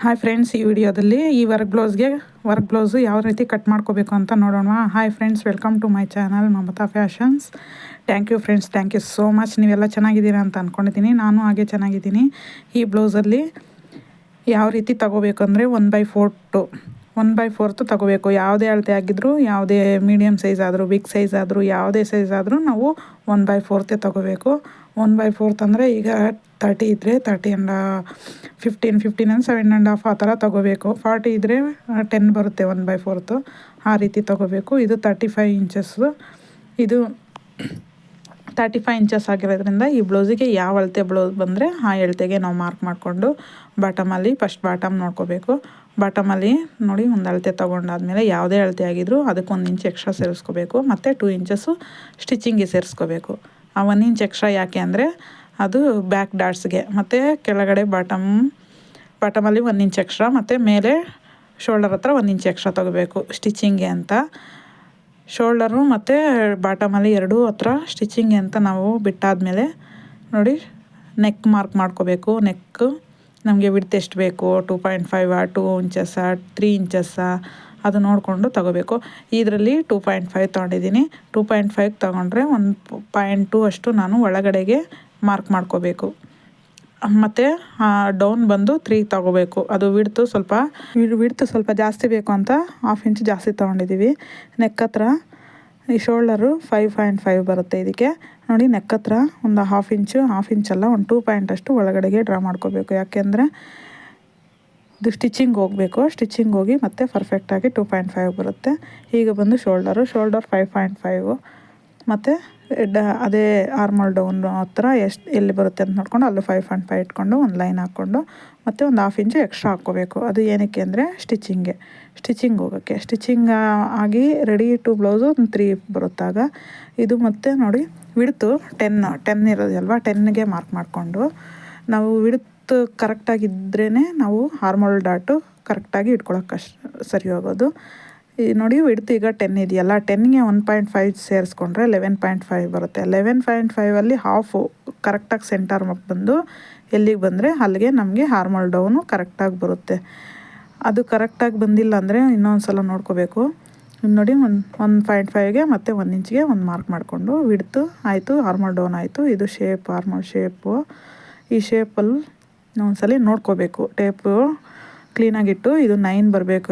Hi friends, ಈ ವಿಡಿಯೋದಲ್ಲಿ ಈ ವರ್ಕ್ ಬ್ಲೌಸು ಯಾವ ರೀತಿ ಕಟ್ ಮಾಡ್ಕೋಬೇಕು ಅಂತ ನೋಡೋಣ. Hi friends, welcome to my channel Mamata fashions. Thank you friends, thank you so much. ನೀವೆಲ್ಲ ಚೆನ್ನಾಗಿದ್ದೀರಾ ಅಂತ ಅಂದ್ಕೊಂಡಿದ್ದೀನಿ. ನಾನು ಹಾಗೆ ಚೆನ್ನಾಗಿದ್ದೀನಿ. ಈ ಬ್ಲೌಸಲ್ಲಿ ಯಾವ ರೀತಿ ತಗೋಬೇಕು ಅಂದರೆ 1/4 ತಗೋಬೇಕು. ಯಾವುದೇ ಅಳತೆ ಆಗಿದ್ದರೂ, ಯಾವುದೇ ಮೀಡಿಯಮ್ ಸೈಜ್ ಆದರೂ, ಬಿಗ್ ಸೈಜ್ ಆದರೂ, ಯಾವುದೇ ಸೈಜ್ ಆದರೂ ನಾವು 1/4 ತಗೋಬೇಕು. 1/4 ಅಂದರೆ ಈಗ 30 ಇದ್ದರೆ 30 ಆ್ಯಂಡ್ 15 ಆ್ಯಂಡ್ 7.5 ಆ ಥರ ತೊಗೋಬೇಕು. 40 ಇದ್ದರೆ 10 ಬರುತ್ತೆ 1/4. ಆ ರೀತಿ ತೊಗೋಬೇಕು. ಇದು 35 ಇಂಚಸ್ಸು. ಇದು 35 ಇಂಚಸ್ ಆಗಿರೋದ್ರಿಂದ ಈ ಬ್ಲೌಸಿಗೆ ಯಾವ ಅಳತೆ ಬ್ಲೌಸ್ ಬಂದರೆ ಆ ಅಳತೆಗೆ ನಾವು ಮಾರ್ಕ್ ಮಾಡಿಕೊಂಡು ಬಾಟಮಲ್ಲಿ ಫಸ್ಟ್ ಬಾಟಮ್ ನೋಡ್ಕೋಬೇಕು. ಬಾಟಮಲ್ಲಿ ನೋಡಿ ಒಂದು ಅಳತೆ ತೊಗೊಂಡಾದ್ಮೇಲೆ ಯಾವುದೇ ಅಳತೆ ಆಗಿದ್ದರೂ ಅದಕ್ಕೆ 1 ಇಂಚ್ ಎಕ್ಸ್ಟ್ರಾ ಸೇರಿಸ್ಕೋಬೇಕು. ಮತ್ತು 2 ಇಂಚಸ್ಸು ಸ್ಟಿಚಿಂಗಿಗೆ ಸೇರಿಸ್ಕೋಬೇಕು. ಆ 1 ಇಂಚ್ ಎಕ್ಸ್ಟ್ರಾ ಯಾಕೆ ಅಂದರೆ ಅದು ಬ್ಯಾಕ್ ಡಾಟ್ಸ್ಗೆ. ಮತ್ತು ಕೆಳಗಡೆ ಬಾಟಮಲ್ಲಿ 1 ಇಂಚ್ ಎಕ್ಸ್ಟ್ರಾ, ಮತ್ತು ಮೇಲೆ ಶೋಲ್ಡರ್ ಹತ್ರ 1 ಇಂಚ್ ಎಕ್ಸ್ಟ್ರಾ ತೊಗೋಬೇಕು ಸ್ಟಿಚಿಂಗ್ಗೆ ಅಂತ. ಶೋಲ್ಡರು ಮತ್ತು ಬಾಟಮಲ್ಲಿ ಎರಡೂ ಹತ್ರ ಸ್ಟಿಚಿಂಗ್ಗೆ ಅಂತ ನಾವು ಬಿಟ್ಟಾದಮೇಲೆ ನೋಡಿ ನೆಕ್ ಮಾರ್ಕ್ ಮಾಡ್ಕೋಬೇಕು. ನೆಕ್ ನಮಗೆ ವಿಡ್ತ್ ಎಷ್ಟು ಬೇಕು, 2.5 2 ಇಂಚಸ್ಸ 3 ಇಂಚಸ್ಸ ಅದು ನೋಡಿಕೊಂಡು ತೊಗೋಬೇಕು. ಇದರಲ್ಲಿ 2.5 ತೊಗೊಂಡಿದ್ದೀನಿ. 2.5 ತೊಗೊಂಡ್ರೆ 1.2 ಅಷ್ಟು ನಾನು ಒಳಗಡೆಗೆ ಮಾರ್ಕ್ ಮಾಡ್ಕೋಬೇಕು. ಮತ್ತು ಡೌನ್ ಬಂದು 3 ತೊಗೋಬೇಕು. ಅದು ವಿಡ್ತು ಸ್ವಲ್ಪ ಜಾಸ್ತಿ ಬೇಕು ಅಂತ 1/2 ಇಂಚ್ ಜಾಸ್ತಿ ತೊಗೊಂಡಿದ್ದೀವಿ. ನೆಕ್ ಹತ್ರ ಈ ಶೋಲ್ಡರು 5.5 ಬರುತ್ತೆ ಇದಕ್ಕೆ. ನೋಡಿ ನೆಕ್ ಹತ್ರ ಒಂದು 1/2 ಇಂಚಲ್ಲ, ಒಂದು 2 ಪಾಯಿಂಟ್ ಅಷ್ಟು ಒಳಗಡೆಗೆ ಡ್ರಾ ಮಾಡ್ಕೋಬೇಕು. ಯಾಕೆಂದರೆ ಇದು ಸ್ಟಿಚಿಂಗ್ ಹೋಗಬೇಕು. ಸ್ಟಿಚಿಂಗ್ ಹೋಗಿ ಮತ್ತೆ ಪರ್ಫೆಕ್ಟಾಗಿ 2.5 ಬರುತ್ತೆ. ಈಗ ಬಂದು ಶೋಲ್ಡರ್ 5.5 ಮತ್ತು ಅದೇ ಆರ್ಮಲ್ ಡೌನ್ ಹತ್ರ ಎಲ್ಲಿ ಬರುತ್ತೆ ಅಂತ ನೋಡ್ಕೊಂಡು ಅಲ್ಲಿ 5.5 ಇಟ್ಕೊಂಡು ಒಂದು ಲೈನ್ ಹಾಕ್ಕೊಂಡು ಮತ್ತು ಒಂದು 1/2 ಇಂಚು ಎಕ್ಸ್ಟ್ರಾ ಹಾಕ್ಕೋಬೇಕು. ಅದು ಏನಕ್ಕೆ ಅಂದರೆ ಸ್ಟಿಚಿಂಗ್ ಹೋಗೋಕ್ಕೆ. ಸ್ಟಿಚಿಂಗ್ ಆಗಿ ರೆಡಿ ಟು ಬ್ಲೌಸು 3 ಬರುತ್ತಾಗ ಇದು. ಮತ್ತು ನೋಡಿ ವಿಡ್ತು 10 ಇರೋದಲ್ವ, 10ಗೆ ಮಾರ್ಕ್ ಮಾಡಿಕೊಂಡು ನಾವು ವಿಡ್ತ್ ಕರೆಕ್ಟಾಗಿದ್ರೇ ನಾವು ಆರ್ಮಲ್ ಡಾಟು ಕರೆಕ್ಟಾಗಿ ಇಟ್ಕೊಳ್ಳೋಕೆ ಸರಿ ಹೋಗೋದು. ಈ ನೋಡಿ ವಿಡ್ತ್ ಈಗ 10 ಇದೆಯಲ್ಲ, 10ಗೆ 1.5 ಸೇರಿಸ್ಕೊಂಡ್ರೆ 11.5 ಬರುತ್ತೆ. 11.5ಅಲ್ಲಿ ಹಾಫು ಕರೆಕ್ಟಾಗಿ ಸೆಂಟರ್ ಬಂದು ಎಲ್ಲಿಗೆ ಬಂದರೆ ಅಲ್ಲಿಗೆ ನಮಗೆ ಆರ್ಮಲ್ ಡೌನು ಕರೆಕ್ಟಾಗಿ ಬರುತ್ತೆ. ಅದು ಕರೆಕ್ಟಾಗಿ ಬಂದಿಲ್ಲ ಅಂದರೆ ಇನ್ನೊಂದು ಸಲ ನೋಡ್ಕೋಬೇಕು. ನೋಡಿ 1.5ಗೆ ಮತ್ತು 1 ಇಂಚ್ಗೆ ಒಂದು ಮಾರ್ಕ್ ಮಾಡಿಕೊಂಡು ವಿಡ್ತು ಆಯಿತು, ಆರ್ಮಲ್ ಡೌನ್ ಆಯಿತು. ಇದು ಆರ್ಮಲ್ ಶೇಪು. ಈ ಶೇಪಲ್ಲಿ ಒಂದ್ಸಲ ನೋಡ್ಕೋಬೇಕು. ಟೇಪು ಕ್ಲೀನಾಗಿಟ್ಟು ಇದು 9 ಬರಬೇಕು.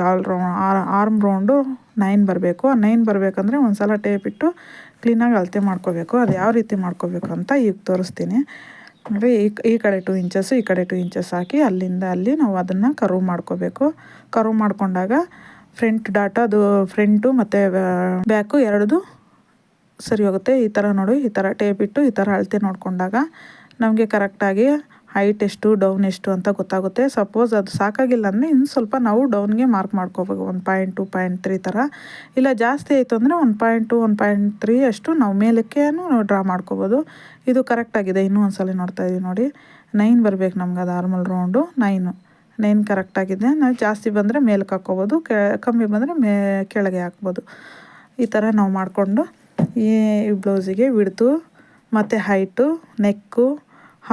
ಆರ್ಮ್ ರೌಂಡು 9 ಬರಬೇಕು. ಆ 9 ಬರಬೇಕಂದ್ರೆ ಒಂದು ಸಲ ಟೇಪ್ ಇಟ್ಟು ಕ್ಲೀನಾಗಿ ಅಳತೆ ಮಾಡ್ಕೋಬೇಕು. ಅದು ಯಾವ ರೀತಿ ಮಾಡ್ಕೋಬೇಕು ಅಂತ ಈಗ ತೋರಿಸ್ತೀನಿ. ಅಂದರೆ ಈ ಕಡೆ 2 ಇಂಚಸ್ಸು, ಈ ಕಡೆ 2 ಇಂಚಸ್ ಹಾಕಿ ಅಲ್ಲಿಂದ ಅಲ್ಲಿ ನಾವು ಅದನ್ನು ಕರ್ವ್ ಮಾಡ್ಕೋಬೇಕು. ಕರ್ವ್ ಮಾಡ್ಕೊಂಡಾಗ ಫ್ರಂಟ್ ಡಾಟ ಅದು ಫ್ರಂಟು ಮತ್ತು ಬ್ಯಾಕು ಎರಡದು ಸರಿ ಹೋಗುತ್ತೆ. ಈ ಥರ ನೋಡಿ, ಈ ಥರ ಟೇಪ್ ಇಟ್ಟು ಈ ಥರ ಅಳತೆ ನೋಡಿಕೊಂಡಾಗ ನಮಗೆ ಕರೆಕ್ಟಾಗಿ ಹೈಟ್ ಎಷ್ಟು, ಡೌನ್ ಎಷ್ಟು ಅಂತ ಗೊತ್ತಾಗುತ್ತೆ. ಸಪೋಸ್ ಅದು ಸಾಕಾಗಿಲ್ಲ ಅಂದರೆ ಇನ್ನು ಸ್ವಲ್ಪ ನಾವು ಡೌನ್ಗೆ ಮಾರ್ಕ್ ಮಾಡ್ಕೋಬೇಕು. 1.2.3 ಥರ. ಇಲ್ಲ ಜಾಸ್ತಿ ಆಯಿತು ಅಂದರೆ 1.2 1.3 ಅಷ್ಟು ನಾವು ಮೇಲಕ್ಕೆ ಡ್ರಾ ಮಾಡ್ಕೋಬೋದು. ಇದು ಕರೆಕ್ಟಾಗಿದೆ. ಇನ್ನೂ ಒಂದು ಸಲ ನೋಡ್ತಾ ಇದ್ದೀವಿ ನೋಡಿ. 9 ಬರಬೇಕು ನಮ್ಗೆ. ಅದು ಆರ್ಮಲ್ ರೌಂಡು 9 ಕರೆಕ್ಟಾಗಿದೆ. ನಾವು ಜಾಸ್ತಿ ಬಂದರೆ ಮೇಲಕ್ಕೆ ಹಾಕ್ಕೋಬೋದು, ಕಮ್ಮಿ ಬಂದರೆ ಕೆಳಗೆ ಹಾಕ್ಬೋದು. ಈ ಥರ ನಾವು ಮಾಡಿಕೊಂಡು ಈ ಬ್ಲೌಸಿಗೆ ವಿಡ್ತು ಮತ್ತು ಹೈಟು, ನೆಕ್ಕು,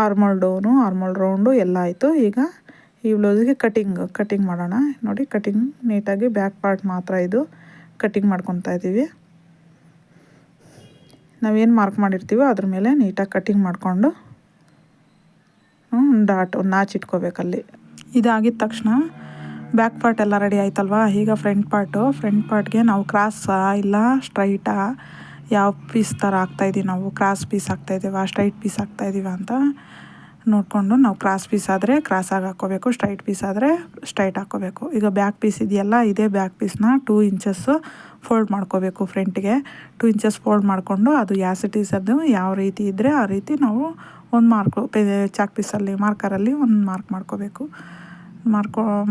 ಆರ್ಮಲ್ ಡೌನು, ಆರ್ಮಲ್ ರೌಂಡು ಎಲ್ಲ ಆಯಿತು. ಈಗ ಈ ಬ್ಲೌಸಿಗೆ ಕಟಿಂಗ್ ಮಾಡೋಣ. ನೋಡಿ ಕಟಿಂಗ್ ನೀಟಾಗಿ ಬ್ಯಾಕ್ ಪಾರ್ಟ್ ಮಾತ್ರ ಇದು ಕಟಿಂಗ್ ಮಾಡ್ಕೊತಾ ಇದ್ದೀವಿ. ನಾವೇನು ಮಾರ್ಕ್ ಮಾಡಿರ್ತೀವೋ ಅದ್ರ ಮೇಲೆ ನೀಟಾಗಿ ಕಟಿಂಗ್ ಮಾಡಿಕೊಂಡು ಒಂದು ನಾಚ್ ಇಟ್ಕೋಬೇಕಲ್ಲಿ. ಇದಾಗಿದ ತಕ್ಷಣ ಬ್ಯಾಕ್ ಪಾರ್ಟ್ ಎಲ್ಲ ರೆಡಿ ಆಯ್ತಲ್ವ. ಈಗ ಫ್ರಂಟ್ ಪಾರ್ಟ್ಗೆ ನಾವು ಕ್ರಾಸಾ ಇಲ್ಲ ಸ್ಟ್ರೈಟಾ, ಯಾವ ಪೀಸ್ ಥರ ಹಾಕ್ತಾಯಿದ್ದೀವಿ ನಾವು, ಕ್ರಾಸ್ ಪೀಸ್ ಹಾಕ್ತಾಯಿದ್ದೀವ, ಸ್ಟ್ರೈಟ್ ಪೀಸ್ ಹಾಕ್ತಾಯಿದ್ದೀವ ಅಂತ ನೋಡಿಕೊಂಡು ನಾವು ಕ್ರಾಸ್ ಪೀಸ್ ಆದರೆ ಕ್ರಾಸಾಗಿ ಹಾಕ್ಕೋಬೇಕು, ಸ್ಟ್ರೈಟ್ ಪೀಸ್ ಆದರೆ ಸ್ಟ್ರೈಟ್ ಹಾಕ್ಕೋಬೇಕು. ಈಗ ಬ್ಯಾಕ್ ಪೀಸ್ ಇದೆಯಲ್ಲ, ಇದೇ ಬ್ಯಾಕ್ ಪೀಸ್ನ 2 ಇಂಚಸ್ಸು ಫೋಲ್ಡ್ ಮಾಡ್ಕೋಬೇಕು. ಫ್ರಂಟ್ಗೆ 2 ಇಂಚಸ್ ಫೋಲ್ಡ್ ಮಾಡಿಕೊಂಡು ಅದು ಯಾಸಿಟೀಸ್ ಅದು ಯಾವ ರೀತಿ ಇದ್ದರೆ ಆ ರೀತಿ ನಾವು ಒಂದು ಚಾಕ್ ಪೀಸಲ್ಲಿ ಮಾರ್ಕರಲ್ಲಿ ಒಂದು ಮಾರ್ಕ್ ಮಾಡ್ಕೋಬೇಕು.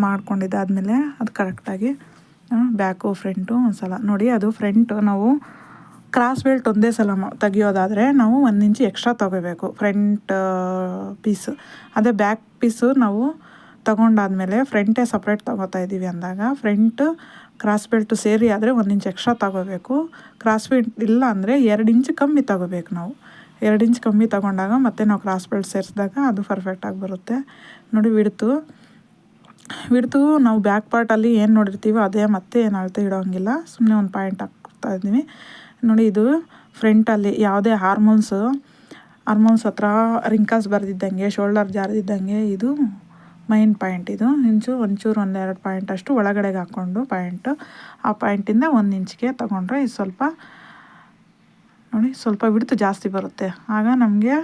ಮಾಡ್ಕೊಂಡಿದ್ದಾದಮೇಲೆ ಅದು ಕರೆಕ್ಟಾಗಿ ಬ್ಯಾಕು ಫ್ರಂಟು ಒಂದು ಸಲ ನೋಡಿ. ಅದು ಫ್ರಂಟು ನಾವು ಕ್ರಾಸ್ ಬೆಲ್ಟ್ ಒಂದೇ ಸಲ ತೆಗಿಯೋದಾದರೆ ನಾವು 1 ಇಂಚ್ ಎಕ್ಸ್ಟ್ರಾ ತೊಗೋಬೇಕು ಫ್ರಂಟ್ ಪೀಸು. ಅದೇ ಬ್ಯಾಕ್ ಪೀಸು ನಾವು ತೊಗೊಂಡಾದ್ಮೇಲೆ ಫ್ರಂಟೇ ಸಪ್ರೇಟ್ ತೊಗೋತಾ ಇದ್ದೀವಿ ಅಂದಾಗ ಫ್ರಂಟ್ ಕ್ರಾಸ್ ಬೆಲ್ಟು ಸೇರಿ ಆದರೆ 1 ಇಂಚ್ ಎಕ್ಸ್ಟ್ರಾ ತೊಗೋಬೇಕು. ಕ್ರಾಸ್ ಬೆಲ್ಟ್ ಇಲ್ಲ ಅಂದರೆ 2 ಇಂಚ್ ಕಮ್ಮಿ ತೊಗೋಬೇಕು ನಾವು. 2 ಇಂಚ್ ಕಮ್ಮಿ ತೊಗೊಂಡಾಗ ಮತ್ತೆ ನಾವು ಕ್ರಾಸ್ ಬೆಲ್ಟ್ ಸೇರಿಸಿದಾಗ ಅದು ಪರ್ಫೆಕ್ಟಾಗಿ ಬರುತ್ತೆ. ನೋಡಿ ವಿಡ್ತು ನಾವು ಬ್ಯಾಕ್ ಪಾರ್ಟಲ್ಲಿ ಏನು ನೋಡಿರ್ತೀವೋ ಅದೇ ಮತ್ತೆ ಏನು ಅಳತೆ ಇಡೋಂಗಿಲ್ಲ, ಸುಮ್ಮನೆ ಒಂದು ಪಾಯಿಂಟ್ ಹಾಕ್ತಾ ಇದ್ದೀವಿ ನೋಡಿ. ಇದು ಫ್ರಂಟಲ್ಲಿ ಯಾವುದೇ ಹಾರ್ಮೋನ್ಸ್ ಹತ್ರ ರಿಂಕಲ್ಸ್ ಬರೆದಿದ್ದಂಗೆ, ಶೋಲ್ಡರ್ ಜಾರದಿದ್ದಂಗೆ ಇದು ಮೈನ್ ಪಾಯಿಂಟ್. ಇದು ಒಂಚೂರು ಒಂದೆರಡು ಪಾಯಿಂಟ್ ಅಷ್ಟು ಒಳಗಡೆಗೆ ಹಾಕ್ಕೊಂಡು ಪಾಯಿಂಟು, ಆ ಪಾಯಿಂಟಿಂದ 1 ಇಂಚಿಗೆ ತೊಗೊಂಡ್ರೆ ಇದು ಸ್ವಲ್ಪ ನೋಡಿ ಸ್ವಲ್ಪ ವಿಡ್ತು ಜಾಸ್ತಿ ಬರುತ್ತೆ. ಆಗ ನಮಗೆ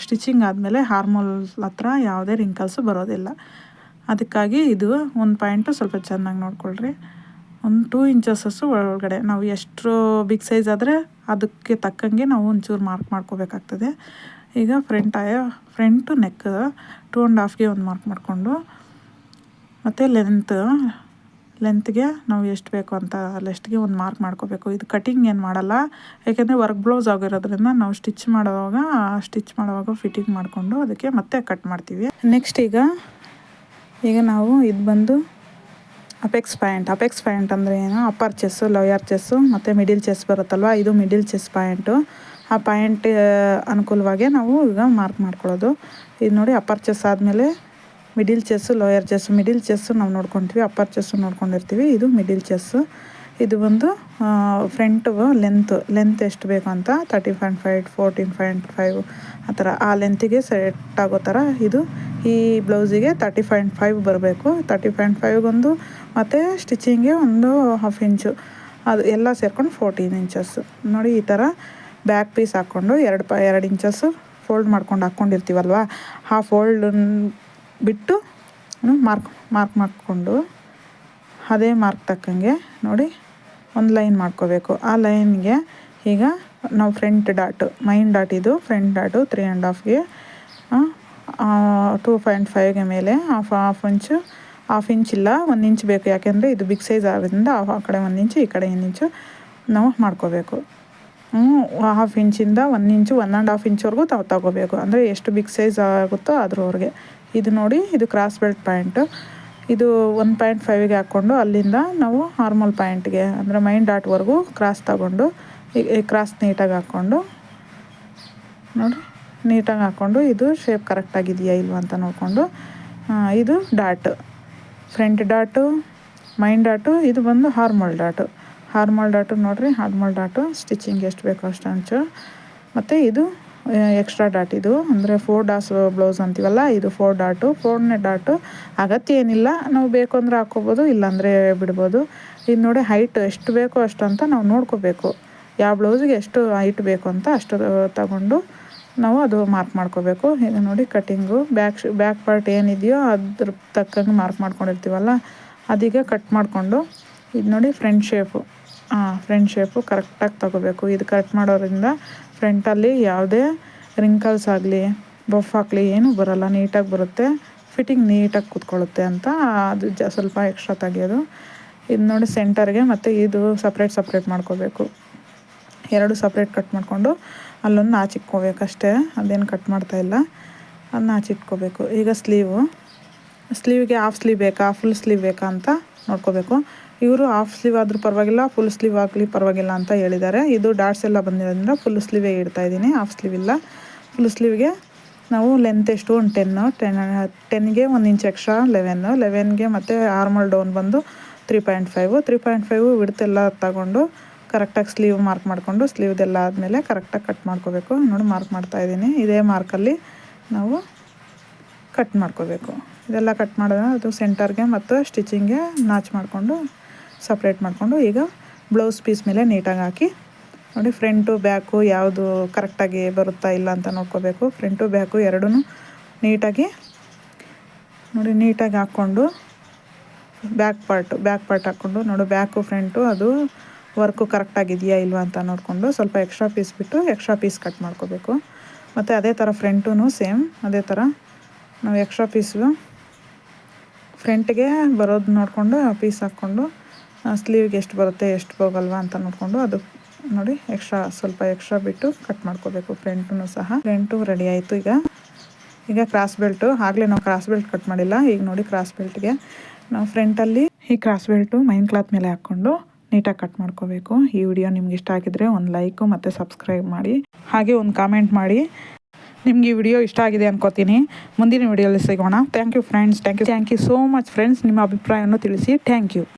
ಸ್ಟಿಚಿಂಗ್ ಆದಮೇಲೆ ಹಾರ್ಮೋಲ್ ಹತ್ರ ಯಾವುದೇ ರಿಂಕಲ್ಸು ಬರೋದಿಲ್ಲ. ಅದಕ್ಕಾಗಿ ಇದು ಒಂದು ಪಾಯಿಂಟು ಸ್ವಲ್ಪ ಚೆನ್ನಾಗಿ ನೋಡ್ಕೊಳ್ರಿ. ಒಂದು 2 ಇಂಚಸ್ಸು ಒಳಗಡೆ ನಾವು ಎಷ್ಟು ಬಿಗ್ ಸೈಜ್ ಆದರೆ ಅದಕ್ಕೆ ತಕ್ಕಂಗೆ ನಾವು ಒಂಚೂರು ಮಾರ್ಕ್ ಮಾಡ್ಕೋಬೇಕಾಗ್ತದೆ. ಈಗ ಫ್ರಂಟು ನೆಕ್ 2.5ಗೆ ಒಂದು ಮಾರ್ಕ್ ಮಾಡಿಕೊಂಡು, ಮತ್ತು ಲೆಂತ್ಗೆ ನಾವು ಎಷ್ಟು ಬೇಕು ಅಂತ ಅಷ್ಟಕ್ಕೆ ಒಂದು ಮಾರ್ಕ್ ಮಾಡ್ಕೋಬೇಕು. ಇದು ಕಟಿಂಗ್ ಏನು ಮಾಡಲ್ಲ, ಯಾಕೆಂದರೆ ವರ್ಕ್ ಬ್ಲೌಸ್ ಆಗಿರೋದ್ರಿಂದ ನಾವು ಸ್ಟಿಚ್ ಮಾಡುವಾಗ ಫಿಟ್ಟಿಂಗ್ ಮಾಡಿಕೊಂಡು ಅದಕ್ಕೆ ಮತ್ತೆ ಕಟ್ ಮಾಡ್ತೀವಿ. ನೆಕ್ಸ್ಟ್ ಈಗ ನಾವು ಇದು ಬಂದು ಅಪೆಕ್ಸ್ ಪಾಯಿಂಟ್ ಅಂದರೆ ಏನು, ಅಪ್ಪರ್ ಚೆಸ್ಸು, ಲೋಯರ್ ಚೆಸ್ಸು ಮತ್ತು ಮಿಡಿಲ್ ಚೆಸ್ ಬರುತ್ತಲ್ವ, ಇದು ಮಿಡಿಲ್ ಚೆಸ್ ಪಾಯಿಂಟು. ಆ ಪಾಯಿಂಟ್ ಅನುಕೂಲವಾಗಿ ನಾವು ಈಗ ಮಾರ್ಕ್ ಮಾಡ್ಕೊಳ್ಳೋದು. ಇದು ನೋಡಿ ಅಪ್ಪರ್ ಚೆಸ್ ಆದಮೇಲೆ middle chess, lower chess. Middle chess ನಾವು ನೋಡ್ಕೊತೀವಿ, ಅಪ್ಪರ್ ಚೆಸ್ಸು ನೋಡ್ಕೊಂಡಿರ್ತೀವಿ. ಇದು ಮಿಡಿಲ್ ಚೆಸ್ಸು. ಇದು ಒಂದು ಫ್ರಂಟ್ ಲೆಂತ್ ಎಷ್ಟು ಬೇಕು ಅಂತ 13.5 14.5 ಆ ಥರ ಆ ಲೆಂತಿಗೆ ಸೆಟ್ ಆಗೋ ಥರ ಇದು ಈ ಬ್ಲೌಸಿಗೆ 30.5 ಬರಬೇಕು. 30.5 ಮತ್ತು ಸ್ಟಿಚಿಂಗ್ಗೆ ಒಂದು 1/2 ಇಂಚು, ಅದು ಎಲ್ಲ ಸೇರ್ಕೊಂಡು 14 ಇಂಚಸ್ಸು ನೋಡಿ. ಈ ಥರ ಬ್ಯಾಕ್ ಪೀಸ್ ಹಾಕ್ಕೊಂಡು 2 ಇಂಚಸ್ಸು ಫೋಲ್ಡ್ ಮಾಡ್ಕೊಂಡು ಹಾಕ್ಕೊಂಡಿರ್ತೀವಲ್ವ, ಆ ಫೋಲ್ಡ್ ಬಿಟ್ಟು ಮಾರ್ಕ್ ಮಾಡಿಕೊಂಡು ಅದೇ ಮಾರ್ಕ್ ತಕ್ಕಂಗೆ ನೋಡಿ ಒಂದು ಲೈನ್ ಮಾಡ್ಕೋಬೇಕು. ಆ ಲೈನ್ಗೆ ಈಗ ನಾವು ಮೈನ್ ಡಾಟ್ ಇದು ಫ್ರಂಟ್ ಡಾಟು 3.5ಗೆ 2.5ಗೆ ಮೇಲೆ ಹಾಫ್ ಇಂಚ್ ಇಲ್ಲ 1 ಇಂಚ್ ಬೇಕು, ಯಾಕೆಂದರೆ ಇದು ಬಿಗ್ ಸೈಜ್ ಆಗೋದ್ರಿಂದ ಆ ಕಡೆ 1 ಇಂಚು ಈ ಕಡೆ 1 ಇಂಚು ನಾವು ಮಾಡ್ಕೋಬೇಕು. 1/2 ಇಂಚಿಂದ 1 ಇಂಚು 1.5 ಇಂಚ್ವರೆಗೂ ತಗೋಬೇಕು, ಅಂದರೆ ಎಷ್ಟು ಬಿಗ್ ಸೈಜ್ ಆಗುತ್ತೋ ಅದ್ರವರೆಗೆ. ಇದು ನೋಡಿ, ಇದು ಕ್ರಾಸ್ ಬೆಲ್ಟ್ ಪಾಯಿಂಟು. ಇದು 1.5ಗೆ ಹಾಕ್ಕೊಂಡು ಅಲ್ಲಿಂದ ನಾವು ಹಾರ್ಮೋಲ್ ಪಾಯಿಂಟ್ಗೆ ಅಂದರೆ ಮೈನ್ ಡಾಟ್ವರೆಗೂ ಕ್ರಾಸ್ ತಗೊಂಡು ಈ ಕ್ರಾಸ್ ನೀಟಾಗಿ ಹಾಕ್ಕೊಂಡು ಇದು ಶೇಪ್ ಕರೆಕ್ಟಾಗಿದೆಯಾ ಇಲ್ವಾ ಅಂತ ನೋಡಿಕೊಂಡು, ಇದು ಫ್ರಂಟ್ ಡಾಟು, ಮೈನ್ ಡಾಟು, ಇದು ಬಂದು ಹಾರ್ಮೋಲ್ ಡಾಟು ನೋಡಿರಿ. ಹಾರ್ಮೋಲ್ ಡಾಟು ಸ್ಟಿಚಿಂಗ್ ಎಷ್ಟು ಬೇಕೋ ಅಷ್ಟು ಅಂಚು, ಮತ್ತು ಇದು ಎಕ್ಸ್ಟ್ರಾ ಡಾಟ್. ಇದು ಅಂದರೆ 4 ಡಾಟ್ಸ್ ಬ್ಲೌಸ್ ಅಂತೀವಲ್ಲ, ಇದು 4ನೇ ಡಾಟು ಅಗತ್ಯ ಏನಿಲ್ಲ, ನಾವು ಬೇಕು ಅಂದರೆ ಹಾಕ್ಕೋಬೋದು, ಇಲ್ಲಾಂದರೆ ಬಿಡ್ಬೋದು. ಇದು ನೋಡಿ ಹೈಟ್ ಎಷ್ಟು ಬೇಕೋ ಅಷ್ಟು ಅಂತ ನಾವು ನೋಡ್ಕೋಬೇಕು. ಯಾವ ಬ್ಲೌಸಿಗೆ ಎಷ್ಟು ಹೈಟ್ ಬೇಕು ಅಂತ ಅಷ್ಟು ತಗೊಂಡು ನಾವು ಅದು ಮಾರ್ಕ್ ಮಾಡ್ಕೋಬೇಕು. ಈಗ ನೋಡಿ ಕಟ್ಟಿಂಗು ಬ್ಯಾಕ್ ಪಾರ್ಟ್ ಏನಿದೆಯೋ ಅದ್ರ ತಕ್ಕಂಗೆ ಮಾರ್ಕ್ ಮಾಡ್ಕೊಂಡಿರ್ತೀವಲ್ಲ, ಅದೀಗ ಕಟ್ ಮಾಡಿಕೊಂಡು ಇದು ನೋಡಿ ಫ್ರಂಟ್ ಶೇಪು ಕರೆಕ್ಟಾಗಿ ತಗೋಬೇಕು. ಇದು ಕಟ್ ಮಾಡೋದ್ರಿಂದ ಫ್ರಂಟಲ್ಲಿ ಯಾವುದೇ ರಿಂಕಲ್ಸ್ ಆಗಲಿ ಬಫ್ ಆಗಲಿ ಏನೂ ಬರೋಲ್ಲ, ನೀಟಾಗಿ ಬರುತ್ತೆ, ಫಿಟ್ಟಿಂಗ್ ನೀಟಾಗಿ ಕೂತ್ಕೊಳ್ಳುತ್ತೆ ಅಂತ ಅದು ಸ್ವಲ್ಪ ಎಕ್ಸ್ಟ್ರಾ ತೆಗಿಯೋದು. ಇದು ನೋಡಿ ಸೆಂಟರ್ಗೆ ಮತ್ತು ಇದು ಸಪ್ರೇಟ್ ಮಾಡ್ಕೋಬೇಕು. 2 ಸಪ್ರೇಟ್ ಕಟ್ ಮಾಡಿಕೊಂಡು ಅಲ್ಲೊಂದು ನಾಚಿಟ್ಕೋಬೇಕಷ್ಟೇ, ಅದೇನು ಕಟ್ ಮಾಡ್ತಾಯಿಲ್ಲ, ಅದನ್ನ ನಾಚಿಟ್ಕೋಬೇಕು. ಈಗ ಸ್ಲೀವ್ಗೆ ಹಾಫ್ ಸ್ಲೀವ್ ಬೇಕಾ ಫುಲ್ ಸ್ಲೀವ್ ಬೇಕಾ ಅಂತ ನೋಡ್ಕೋಬೇಕು. ಇವರು ಹಾಫ್ ಸ್ಲೀವ್ ಆದರೂ ಪರವಾಗಿಲ್ಲ, ಫುಲ್ ಸ್ಲೀವ್ ಆಗಲಿ ಪರವಾಗಿಲ್ಲ ಅಂತ ಹೇಳಿದ್ದಾರೆ. ಇದು ಡಾಟ್ಸ್ ಎಲ್ಲ ಬಂದಿರೋದ್ರಿಂದ ಫುಲ್ ಸ್ಲೀವೇ ಇಡ್ತಾಯಿದ್ದೀನಿ, ಹಾಫ್ ಸ್ಲೀವ್ ಇಲ್ಲ. ಫುಲ್ ಸ್ಲೀವ್ಗೆ ನಾವು ಲೆಂತ್ ಎಷ್ಟು ಒಂದು 10ಗೆ 1 ಇಂಚ್ ಎಕ್ಸ್ಟ್ರಾ 11ಗೆ ಮತ್ತು ಆರ್ಮಲ್ ಡೌನ್ ಬಂದು 3.5 ವಿಡ್ತೆಲ್ಲ ತಗೊಂಡು ಕರೆಕ್ಟಾಗಿ ಸ್ಲೀವ್ ಮಾರ್ಕ್ ಮಾಡಿಕೊಂಡು ಸ್ಲೀವ್ದೆಲ್ಲ ಆದಮೇಲೆ ಕರೆಕ್ಟಾಗಿ ಕಟ್ ಮಾಡ್ಕೋಬೇಕು. ನೋಡಿ ಮಾರ್ಕ್ ಮಾಡ್ತಾಯಿದ್ದೀನಿ, ಇದೇ ಮಾರ್ಕಲ್ಲಿ ನಾವು ಕಟ್ ಮಾಡ್ಕೋಬೇಕು. ಇದೆಲ್ಲ ಕಟ್ ಮಾಡಿದ್ರೆ ಅದು ಸೆಂಟರ್ಗೆ ಮತ್ತು ಸ್ಟಿಚಿಂಗ್ಗೆ ನಾಚ್ ಮಾಡಿಕೊಂಡು ಸಪ್ರೇಟ್ ಮಾಡಿಕೊಂಡು ಈಗ ಬ್ಲೌಸ್ ಪೀಸ್ ಮೇಲೆ ನೀಟಾಗಿ ಹಾಕಿ ನೋಡಿ ಫ್ರಂಟು ಬ್ಯಾಕು ಯಾವುದು ಕರೆಕ್ಟಾಗಿ ಬರುತ್ತಾ ಇಲ್ಲ ಅಂತ ನೋಡ್ಕೋಬೇಕು. ಫ್ರಂಟು ಬ್ಯಾಕು ಎರಡೂ ನೀಟಾಗಿ ಹಾಕ್ಕೊಂಡು ಬ್ಯಾಕ್ ಪಾರ್ಟ್ ಹಾಕ್ಕೊಂಡು ನೋಡಿ ಬ್ಯಾಕು ಫ್ರಂಟು ಅದು ವರ್ಕು ಕರೆಕ್ಟಾಗಿದೆಯಾ ಇಲ್ವಾ ಅಂತ ನೋಡಿಕೊಂಡು ಸ್ವಲ್ಪ ಎಕ್ಸ್ಟ್ರಾ ಪೀಸ್ ಬಿಟ್ಟು ಎಕ್ಸ್ಟ್ರಾ ಪೀಸ್ ಕಟ್ ಮಾಡ್ಕೋಬೇಕು. ಮತ್ತು ಅದೇ ಥರ ಫ್ರಂಟೂ ಸೇಮ್ ಅದೇ ಥರ ನಾವು ಎಕ್ಸ್ಟ್ರಾ ಪೀಸು ಫ್ರಂಟ್ಗೆ ಬರೋದು ನೋಡಿಕೊಂಡು ಆ ಪೀಸ್ ಹಾಕ್ಕೊಂಡು ಸ್ಲೀವ್ಗೆ ಎಷ್ಟು ಬರುತ್ತೆ ಎಷ್ಟು ಹೋಗಲ್ವಾ ಅಂತ ನೋಡಿಕೊಂಡು ಅದು ನೋಡಿ ಸ್ವಲ್ಪ ಎಕ್ಸ್ಟ್ರಾ ಬಿಟ್ಟು ಕಟ್ ಮಾಡ್ಕೋಬೇಕು. ಫ್ರಂಟು ರೆಡಿ ಆಯಿತು. ಈಗ ಕ್ರಾಸ್ ಬೆಲ್ಟು ಆಗಲೇ ನಾವು ಕ್ರಾಸ್ ಬೆಲ್ಟ್ ಕಟ್ ಮಾಡಿಲ್ಲ. ಈಗ ನೋಡಿ ಕ್ರಾಸ್ ಬೆಲ್ಟ್ಗೆ ನಾವು ಫ್ರಂಟಲ್ಲಿ ಈ ಕ್ರಾಸ್ ಬೆಲ್ಟು ಮೈನ್ ಕ್ಲಾತ್ ಮೇಲೆ ಹಾಕ್ಕೊಂಡು ನೀಟಾಗಿ ಕಟ್ ಮಾಡ್ಕೋಬೇಕು. ಈ ವಿಡಿಯೋ ನಿಮ್ಗೆ ಇಷ್ಟ ಆಗಿದ್ರೆ ಒಂದು ಲೈಕು ಮತ್ತು ಸಬ್ಸ್ಕ್ರೈಬ್ ಮಾಡಿ, ಹಾಗೆ ಒಂದು ಕಾಮೆಂಟ್ ಮಾಡಿ ನಿಮ್ಗೆ ಈ ವಿಡಿಯೋ ಇಷ್ಟ ಆಗಿದೆ ಅನ್ಕೋತೀನಿ. ಮುಂದಿನ ವಿಡಿಯೋಲಿ ಸಿಗೋಣ. Thank you friends. Thank you so much friends. ನಿಮ್ಮ ಅಭಿಪ್ರಾಯವನ್ನು ತಿಳಿಸಿ. Thank you.